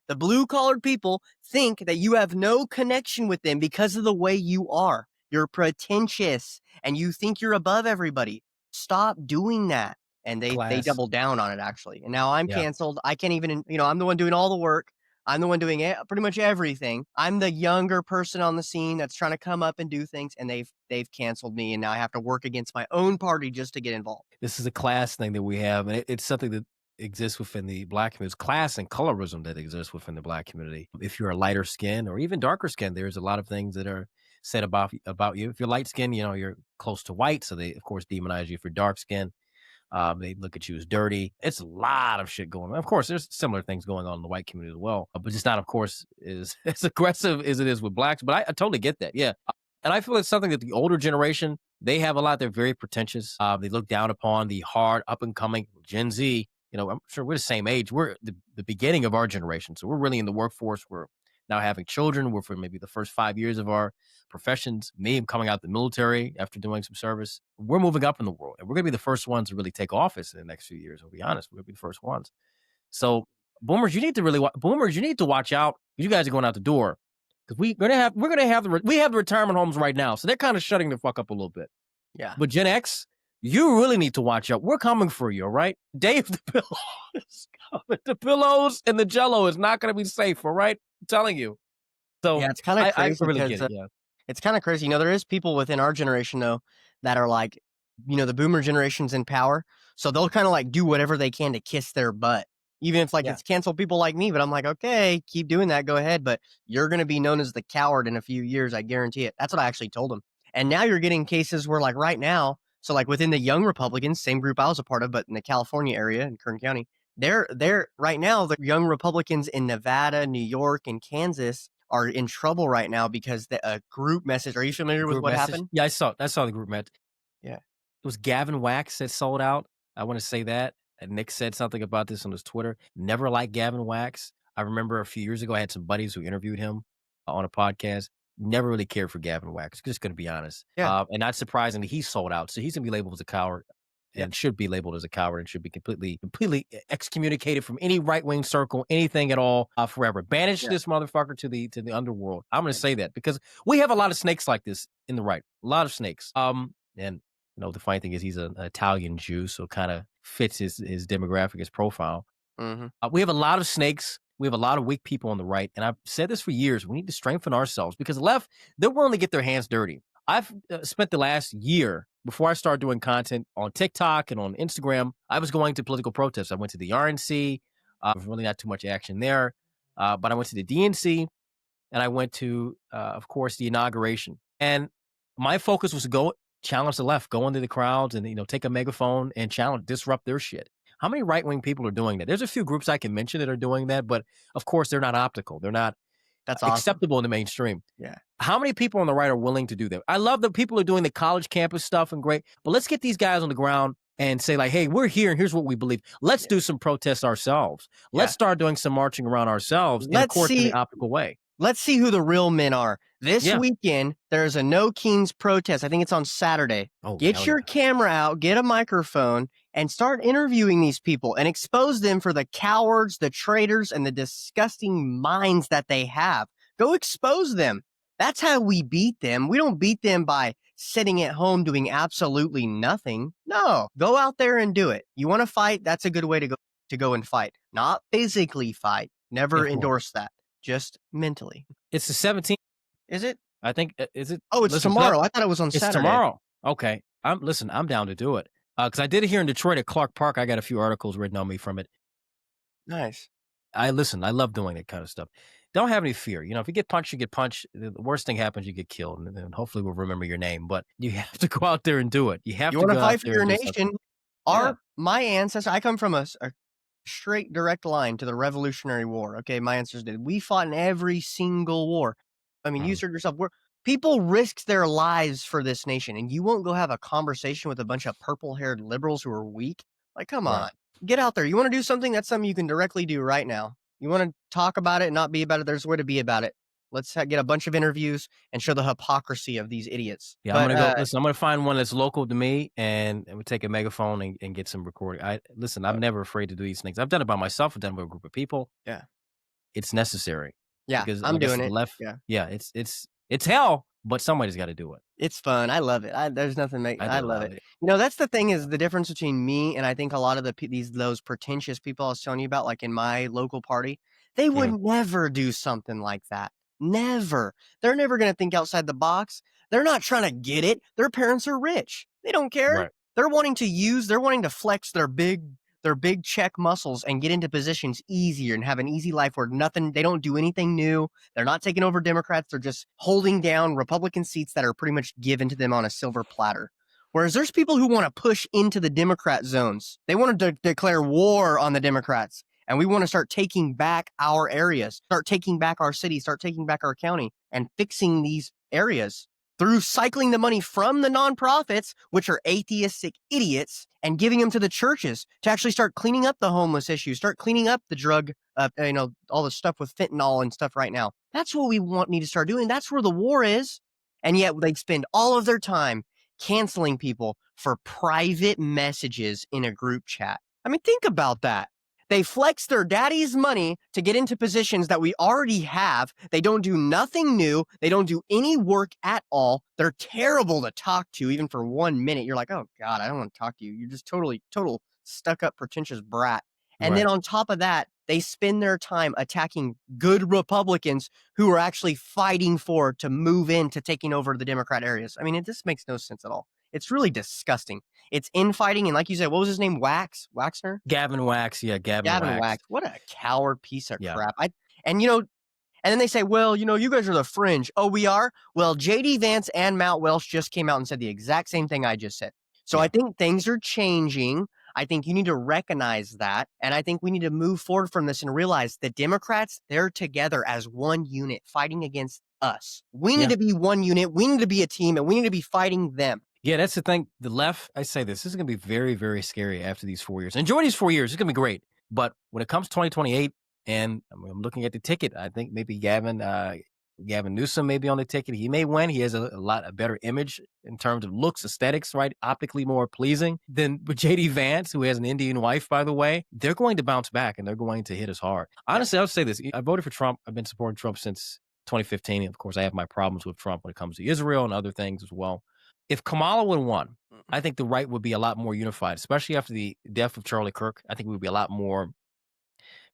The blue collared people think that you have no connection with them because of the way you are. You're pretentious and you think you're above everybody. Stop doing that. And they Class. doubled down on it, actually. And now I'm Yeah. canceled. I can't even, I'm the one doing all the work. I'm the one doing pretty much everything. I'm the younger person on the scene that's trying to come up and do things, and they've canceled me, and now I have to work against my own party just to get involved. This is a class thing that we have, and it's something that exists within the black community. It's class and colorism that exists within the black community. If you're a lighter skin or even darker skin, there's a lot of things that are said about you. If you're light skin, you're close to white, so they of course demonize you. If you're dark skin, they look at you as dirty. It's a lot of shit going on. Of course, there's similar things going on in the white community as well, but it's not, of course, is as aggressive as it is with blacks. But I totally get that. Yeah. And I feel it's something that the older generation, they have a lot. They're very pretentious. They look down upon the hard, up and coming Gen Z. I'm sure we're the same age. We're the beginning of our generation. So we're really in the workforce. We're now having children. We're for maybe the first 5 years of our professions. Me, I'm coming out the military after doing some service. We're moving up in the world, and we're going to be the first ones to really take office in the next few years. I'll be honest. We're going to be the first ones. So boomers, you need to boomers, you need to watch out. You guys are going out the door because we have the retirement homes right now. So they're kind of shutting the fuck up a little bit. Yeah. But Gen X, you really need to watch out. We're coming for you, all right? Dave the Pillow is coming. The pillows and the jello is not going to be safe, all right? I'm telling you. So Yeah, it's kind of I crazy really get because it. Yeah. it's kind of crazy. There is people within our generation, though, that are like, the boomer generation's in power. So they'll kind of like do whatever they can to kiss their butt, even if like Yeah. it's cancel people like me. But I'm like, okay, keep doing that. Go ahead. But you're going to be known as the coward in a few years. I guarantee it. That's what I actually told them. And now you're getting cases where like right now, so like within the Young Republicans, same group I was a part of, but in the California area in Kern County, they're right now, the Young Republicans in Nevada, New York, and Kansas are in trouble right now because a group message. Are you familiar with Group what message. happened? Yeah, I saw the group message. Yeah. It was Gavin Wax that sold out. I want to say that. And Nick said something about this on his Twitter. Never liked Gavin Wax. I remember a few years ago, I had some buddies who interviewed him on a podcast. Never really cared for Gavin Wax. Just going to be honest. Yeah. And not surprisingly, he sold out. So he's going to be labeled as a coward. Yeah. and should be labeled as a coward and should be completely excommunicated from any right wing circle, anything at all, forever. Banish Yeah. this motherfucker to the underworld. I'm going to Yeah. say that because we have a lot of snakes like this in the right, a lot of snakes. And the funny thing is he's an Italian Jew, so kind of fits his demographic, his profile. Mhm. We have a lot of snakes. We have a lot of weak people on the right. And I've said this for years. We need to strengthen ourselves because the left, they're willing to get their hands dirty. I've spent the last year before I started doing content on TikTok and on Instagram. I was going to political protests. I went to the RNC. Really not too much action there. But I went to the DNC and I went to, of course, the inauguration. And my focus was to go challenge the left, go into the crowds and, take a megaphone and challenge, disrupt their shit. How many right-wing people are doing that? There's a few groups I can mention that are doing that, but of course they're not optical. They're not That's awesome. acceptable in the mainstream. Yeah. How many people on the right are willing to do that? I love that people are doing the college campus stuff and great, but let's get these guys on the ground and say like, hey, we're here and here's what we believe. Let's Yeah. do some protests ourselves. Let's Yeah. start doing some marching around ourselves and of Let's course in the see optical way. let's see who the real men are. This Yeah. weekend, there's a No Kings protest. I think it's on Saturday. Oh, Get hell your yeah. camera out, get a microphone, and start interviewing these people and expose them for the cowards, the traitors, and the disgusting minds that they have. Go expose them. That's how we beat them. We don't beat them by sitting at home doing absolutely nothing. No, go out there and do it. You want to fight? That's a good way to go and fight. Not physically fight. Yeah, Never of course. endorse that. Just mentally. It's the 17th. Is it? I think is it? Oh, it's Listen, tomorrow. I thought it was on it's Saturday. tomorrow. Okay. I'm down to do it. Because I did it here in Detroit at Clark Park. I got a few articles written on me from it. Nice. I love doing that kind of stuff. Don't have any fear. If you get punched, you get punched. The worst thing happens, you get killed. And then hopefully we'll remember your name. But you have to go out there and do it. You have You to want to go out fight for there your and do nation? something. Yeah. My ancestors, I come from a straight direct line to the Revolutionary War. Okay, my ancestors did. We fought in every single war. I mean, you Mhm. said yourself, people risked their lives for this nation, and you won't go have a conversation with a bunch of purple-haired liberals who are weak? Like, come Right. on. Get out there. You want to do something? That's something you can directly do right now. You want to talk about it and not be about it? There's a way to be about it. Let's get a bunch of interviews and show the hypocrisy of these idiots. Yeah, I'm But gonna go. Listen, I'm gonna find one that's local to me, and we take a megaphone and get some recording. I'm never afraid to do these things. I've done it by myself. I've done it with a group of people. yeah, It's necessary yeah, because, I'm like I doing said, the it. left. Yeah. Yeah, it's hell, but somebody's got to do it. It's fun. I love it. There's nothing I I do love love it. it. That's the thing is the difference between me and I think a lot of those pretentious people I was telling you about, like in my local party, they would Mhm. never do something like that. Never. They're never going to think outside the box. They're not trying to get it. Their parents are rich. They don't care. Right. They're wanting to flex their big check muscles and get into positions easier and have an easy life where they don't do anything new. They're not taking over Democrats. They're just holding down Republican seats that are pretty much given to them on a silver platter. Whereas there's people who want to push into the Democrat zones. They want to declare war on the Democrats. And we want to start taking back our areas, start taking back our city, start taking back our county and fixing these areas through cycling the money from the nonprofits, which are atheistic idiots, and giving them to the churches to actually start cleaning up the homeless issue, start cleaning up the drug, all the stuff with fentanyl and stuff right now. That's what we need to start doing. That's where the war is. And yet they spend all of their time canceling people for private messages in a group chat. I mean, think about that. They flex their daddy's money to get into positions that we already have. They don't do nothing new. They don't do any work at all. They're terrible to talk to, even for 1 minute. You're like, oh God, I don't want to talk to you. You're just total stuck up, pretentious brat. And then Right. on top of that, they spend their time attacking good Republicans who are actually fighting to move into taking over the Democrat areas. I mean, it just makes no sense at all. It's really disgusting. It's infighting. And like you said, what was his name? Waxner? Gavin Wax. Yeah, Gavin Gavin Wax. Wax. What a coward piece of Yeah. crap. And then they say, well, you guys are the fringe. Oh, we are? Well, JD Vance and Matt Welsh just came out and said the exact same thing I just said. So Yeah. I think things are changing. I think you need to recognize that. And I think we need to move forward from this and realize the Democrats, they're together as one unit fighting against us. We need Yeah. to be one unit. We need to be a team and we need to be fighting them. Yeah, that's the thing. The left, I say this is going to be very, very scary after these 4 years. Enjoy these 4 years. It's going to be great. But when it comes to 2028, and I'm looking at the ticket, I think maybe Gavin Gavin Newsom may be on the ticket. He may win. He has a better image in terms of looks, aesthetics, right? Optically more pleasing than JD Vance, who has an Indian wife, by the way. They're going to bounce back and they're going to hit us hard. Yeah. Honestly, I'll say this. I voted for Trump. I've been supporting Trump since 2015. Of course, I have my problems with Trump when it comes to Israel and other things as well. If Kamala would have won, Mm. I think the right would be a lot more unified, especially after the death of Charlie Kirk. I think we would be a lot more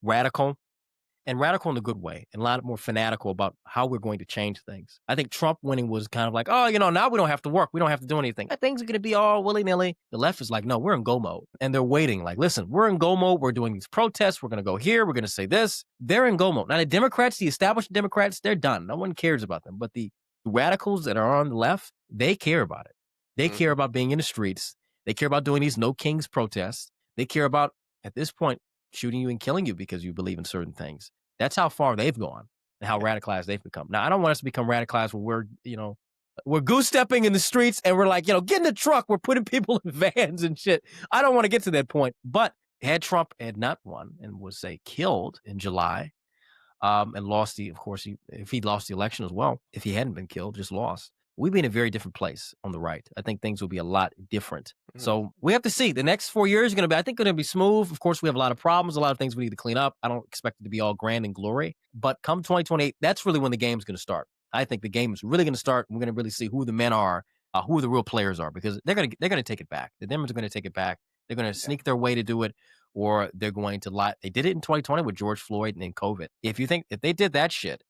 radical and radical in a good way, and a lot more fanatical about how we're going to change things. I think Trump winning was kind of like, oh, now we don't have to work. We don't have to do anything. Things are going to be all willy nilly. The left is like, no, we're in go mode. And they're waiting like, listen, we're in go mode. We're doing these protests. We're going to go here. We're going to say this. They're in go mode. Now, the Democrats, the established Democrats, they're done. No one cares about them. But the radicals that are on the left, they care about it. They care about being in the streets. They care about doing these No Kings protests. They care about, at this point, shooting you and killing you because you believe in certain things. That's how far they've gone and how radicalized they've become. Now, I don't want us to become radicalized where we're goose stepping in the streets and we're like, get in the truck. We're putting people in vans and shit. I don't want to get to that point. But had Trump had not won and was, say, killed in July, and lost if he'd lost the election as well, if he hadn't been killed, just lost, we'd be in a very different place on the right. I think things will be a lot different. Mhm. So we have to see. The next 4 years are going to be, I think, going to be smooth. Of course, we have a lot of problems, a lot of things we need to clean up. I don't expect it to be all grand and glory. But come 2028, that's really when the game's going to start. I think the game is really going to start. We're going to really see who the men are, who the real players are, because they're going to take it back. The Democrats are going to take it back. They're going to sneak their way to do it, or they're going to lie. They did it in 2020 with George Floyd and then COVID. If they did that shit,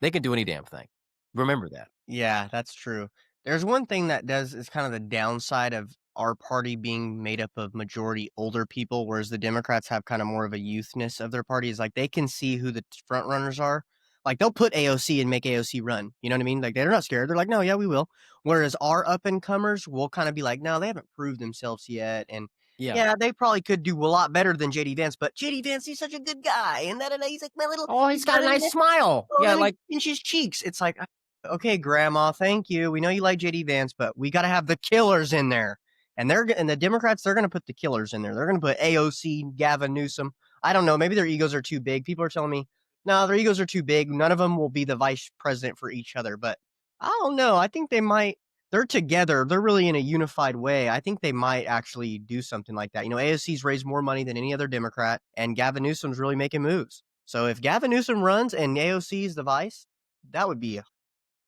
they can do any damn thing. Remember that. Yeah, that's true. There's one thing that does is kind of the downside of our party being made up of majority older people, whereas the Democrats have kind of more of a youthness of their party. Is like they can see who the front runners are. Like they'll put AOC and make AOC run. You know what I mean? Like they're not scared. They're like, no, yeah, we will. Whereas our up and comers will kind of be like, no, they haven't proved themselves yet. And Yeah. yeah, they probably could do a lot better than JD Vance, but JD Vance, he's such a good guy. And that he's like my little Oh, he's got a nice smile. oh, Yeah, let me like pinch his cheeks. It's like, okay, grandma, thank you. We know you like JD Vance, but we got to have the killers in there. And the Democrats, they're going to put the killers in there. They're going to put AOC, Gavin Newsom. I don't know. Maybe their egos are too big. People are telling me, no, their egos are too big. None of them will be the vice president for each other. But I don't know. I think they might. They're together. They're really in a unified way. I think they might actually do something like that. AOC's raised more money than any other Democrat, and Gavin Newsom's really making moves. So if Gavin Newsom runs and AOC is the vice, that would be,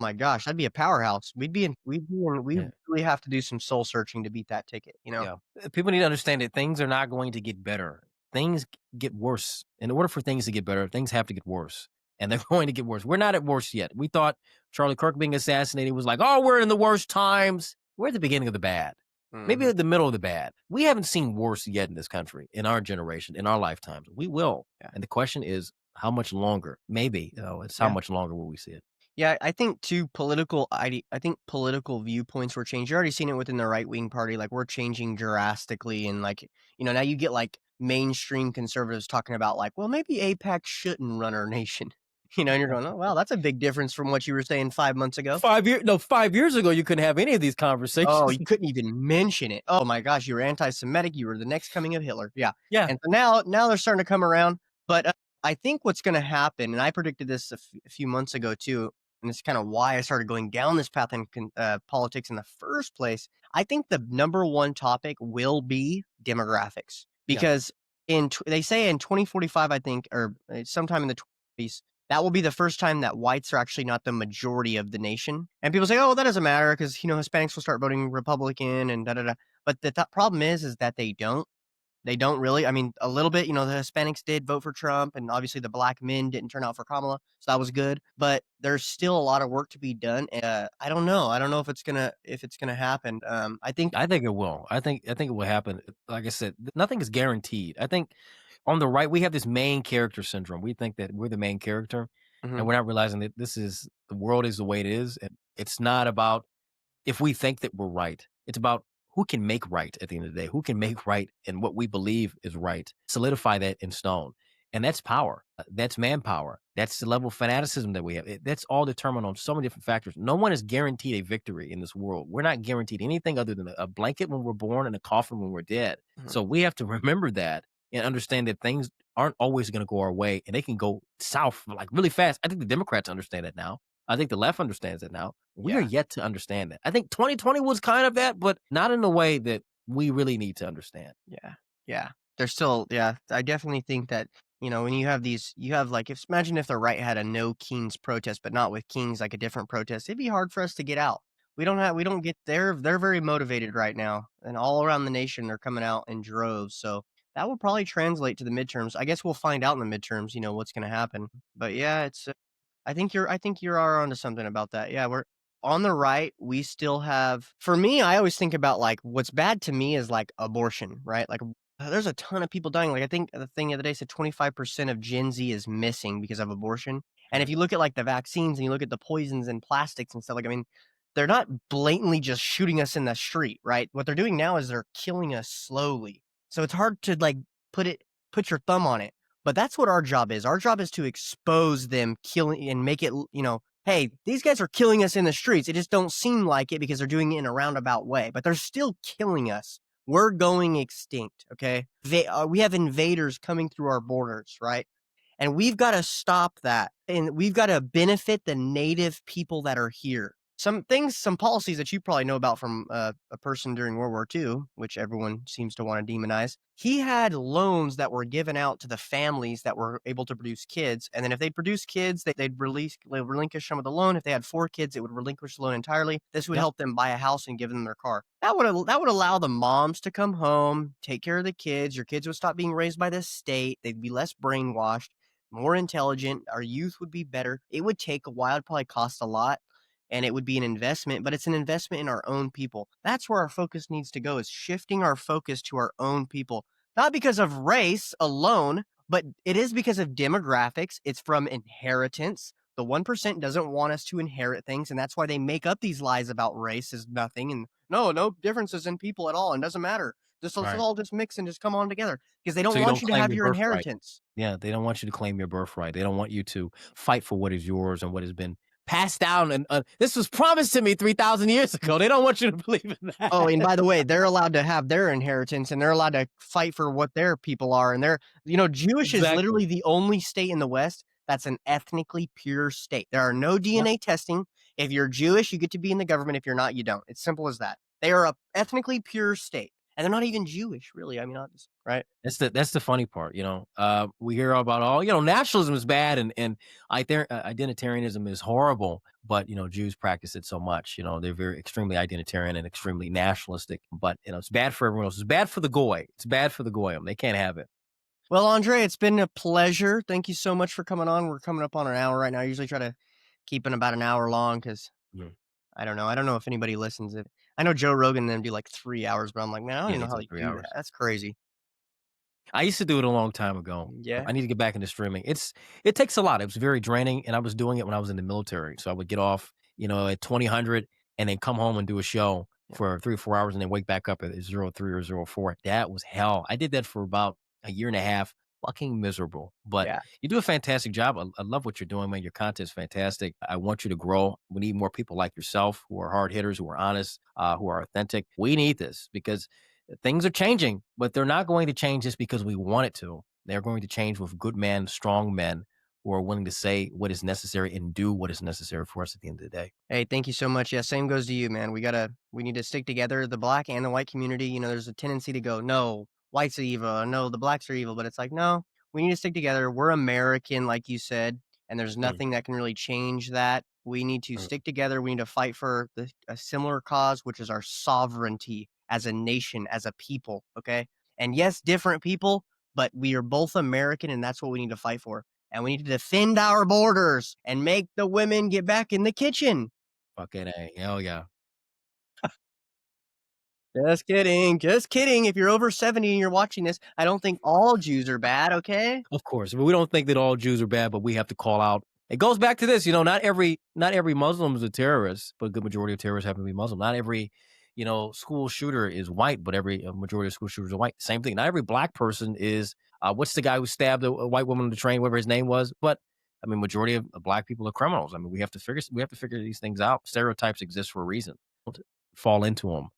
my gosh, that'd be a powerhouse. We yeah. really have to do some soul searching to beat that ticket. Yeah. People need to understand that things are not going to get better. Things get worse. In order for things to get better, things have to get worse. And they're going to get worse. We're not at worst yet. We thought Charlie Kirk being assassinated was like, oh, we're in the worst times. We're at the beginning of the bad. Maybe at the middle of the bad. We haven't seen worse yet in this country, in our generation, in our lifetimes. We will. Yeah. And the question is, how much longer? Maybe, it's how much longer will we see it? Yeah, I think too I think political viewpoints were changed. You're already seeing it within the right wing party. Like we're changing drastically, and like now you get like mainstream conservatives talking about like, well, maybe APAC shouldn't run our nation. And you're going, oh wow, that's a big difference from what you were saying 5 months ago. 5 years ago, you couldn't have any of these conversations. Oh, you couldn't even mention it. Oh my gosh, you were anti-Semitic. You were the next coming of Hitler. Yeah, Yeah. And so now they're starting to come around. But I think what's going to happen, and I predicted this a few months ago too, and it's kind of why I started going down this path in politics in the first place. I think the number one topic will be demographics because they say in 2045, I think, or sometime in the 20s, that will be the first time that whites are actually not the majority of the nation. And people say, oh, that doesn't matter because, Hispanics will start voting Republican and da da da. But the problem is that they don't. They don't really. I mean, a little bit, the Hispanics did vote for Trump, and obviously the black men didn't turn out for Kamala, so that was good. But there's still a lot of work to be done. I don't know. I don't know if it's gonna happen. I think. I think it will. I think it will happen. Like I said, nothing is guaranteed. I think on the right, we have this main character syndrome. We think that we're the main character, and we're not realizing that the world is the way it is. And it's not about if we think that we're right. It's about who can make right at the end of the day, who can make right in what we believe is right, solidify that in stone. And that's power. That's manpower. That's the level of fanaticism that we have. That's all determined on so many different factors. No one is guaranteed a victory in this world. We're not guaranteed anything other than a blanket when we're born and a coffin when we're dead. So we have to remember that and understand that things aren't always going to go our way, and they can go south like really fast. I think the Democrats understand that now. I think the left understands it now. We are Yeah. yet to understand that. I think 2020 was kind of that, but not in the way that we really need to understand. Yeah. Yeah. There's still yeah, I definitely think that, when you have these you have like if imagine if the right had a no kings protest, but not with kings, like a different protest, it'd be hard for us to get out. We don't get they're very motivated right now. And all around the nation they're coming out in droves. So that will probably translate to the midterms. I guess we'll find out in the midterms, what's gonna happen. But yeah, it's I think you are onto something about that. Yeah, we're on the right, we still have for me, I always think about, like, what's bad to me is, like, abortion, right? Like, there's a ton of people dying, like, I think the thing the other day said 25% of Gen Z is missing because of abortion, and if Right. you look at, like, the vaccines and you look at the poisons and plastics and stuff, like, I mean, they're not blatantly just shooting us in the street, right? What they're doing now is they're killing us slowly. So it's hard to, like, put it put your thumb on it. But that's what our job is. Our job is to expose them killing and make it, hey, these guys are killing us in the streets. It just don't seem like it because they're doing it in a roundabout way, but they're still killing us. We're going extinct, okay? We have invaders coming through our borders, right? And we've got to stop that. And we've got to benefit the native people that are here. Some policies that you probably know about from a person during World War II, which everyone seems to want to demonize. He had loans that were given out to the families that were able to produce kids. And then if they'd produce kids, they'd relinquish some of the loan. If they had 4 kids, it would relinquish the loan entirely. This would Yep. help them buy a house and give them their car. That would allow the moms to come home, take care of the kids. Your kids would stop being raised by the state. They'd be less brainwashed, more intelligent. Our youth would be better. It would take a while, it'd probably cost a lot, and it would be an investment, but it's an investment in our own people. That's where our focus needs to go is shifting our focus to our own people. Not because of race alone, but it is because of demographics. It's from inheritance. The 1% doesn't want us to inherit things, and that's why they make up these lies about race is nothing and no differences in people at all and doesn't matter. Just let's Right. all just mix and just come on together because they So don't you want don't you to claim have your your birthright. inheritance. Yeah, they don't want you to claim your birthright. They don't want you to fight for what is yours and what has been passed down. And this was promised to me 3,000 years ago. They don't want you to believe in Oh, and that. by the way, they're allowed to have their inheritance and they're allowed to fight for what their people are. And Jewish is Exactly. literally the only state in the West that's an ethnically pure state. There are no Yep. DNA testing. If you're Jewish, you get to be in the government. If you're not, you don't. It's simple as that. They are a ethnically pure state. And they're not even Jewish, really. I mean, right? That's the funny part, you know. We hear about all, nationalism is bad and identitarianism is horrible, but Jews practice it so much. They're very extremely identitarian and extremely nationalistic. But it's bad for everyone else. It's bad for the goy. It's bad for the goyim. They can't have it. Well, Andre, it's been a pleasure. Thank you so much for coming on. We're coming up on an hour right now. I usually try to keep it about an hour long because Mhm. I don't know. I don't know if anybody listens. I know Joe Rogan and them do like 3 hours, but I'm like, man, I don't Yeah, even they know how took they three do that. hours. That's crazy. I used to do it a long time ago. Yeah. I need to get back into streaming. It takes a lot. It was very draining, and I was doing it when I was in the military. So I would get off, at 2000 and then come home and do a show Yeah. for 3 or 4 hours and then wake back up at 03 or 04. That was hell. I did that for about a year and a half. Fucking miserable. But Yeah. you do a fantastic job. I love what you're doing, man. Your content's fantastic. I want you to grow. We need more people like yourself who are hard hitters, who are honest, who are authentic. We need this because things are changing, but they're not going to change just because we want it to. They're going to change with good men, strong men who are willing to say what is necessary and do what is necessary for us at the end of the day. Hey, thank you so much. Yeah, same goes to you, man. We need to stick together. The black and the white community, there's a tendency to go, no, whites are evil. No, the blacks are evil. But it's like, no, we need to stick together. We're American, like you said, and there's Mm, nothing that can really change that. We need to mm. stick together. We need to fight for a similar cause, which is our sovereignty as a nation, as a people. Okay. And yes, different people, but we are both American, and that's what we need to fight for. And we need to defend our borders and make the women get back in the kitchen. Fucking A. Hell yeah. Just kidding. Just kidding. If you're over 70 and you're watching this, I don't think all Jews are bad, okay? Of course, but we don't think that all Jews are bad, but we have to call out. It goes back to this, not every Muslim is a terrorist, but a good majority of terrorists happen to be Muslim. Not every, school shooter is white, but every majority of school shooters are white. Same thing. Not every black person is. What's the guy who stabbed a white woman on the train, whatever his name was? But I mean, majority of black people are criminals. I mean, we have to figure these things out. Stereotypes exist for a reason. Don't fall into them.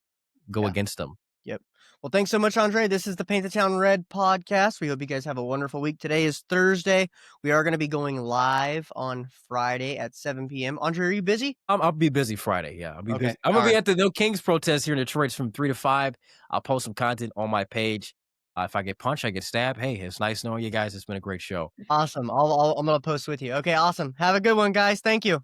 Go Yeah. against them. Yep. Well, thanks so much, Andre. This is the Paint the Town Red podcast. We hope you guys have a wonderful week. Today is Thursday. We are going to be going live on Friday at 7 p.m. Andre, are you busy? I'll be busy Friday. Yeah, I'll be Okay. busy. I'm All gonna be right. at the No Kings protest here in Detroit. It's from 3 to 5. I'll post some content on my page. If I get punched, I get stabbed. Hey, it's nice knowing you guys. It's been a great show. Awesome. I'm going to post with you. Okay. Awesome. Have a good one, guys. Thank you.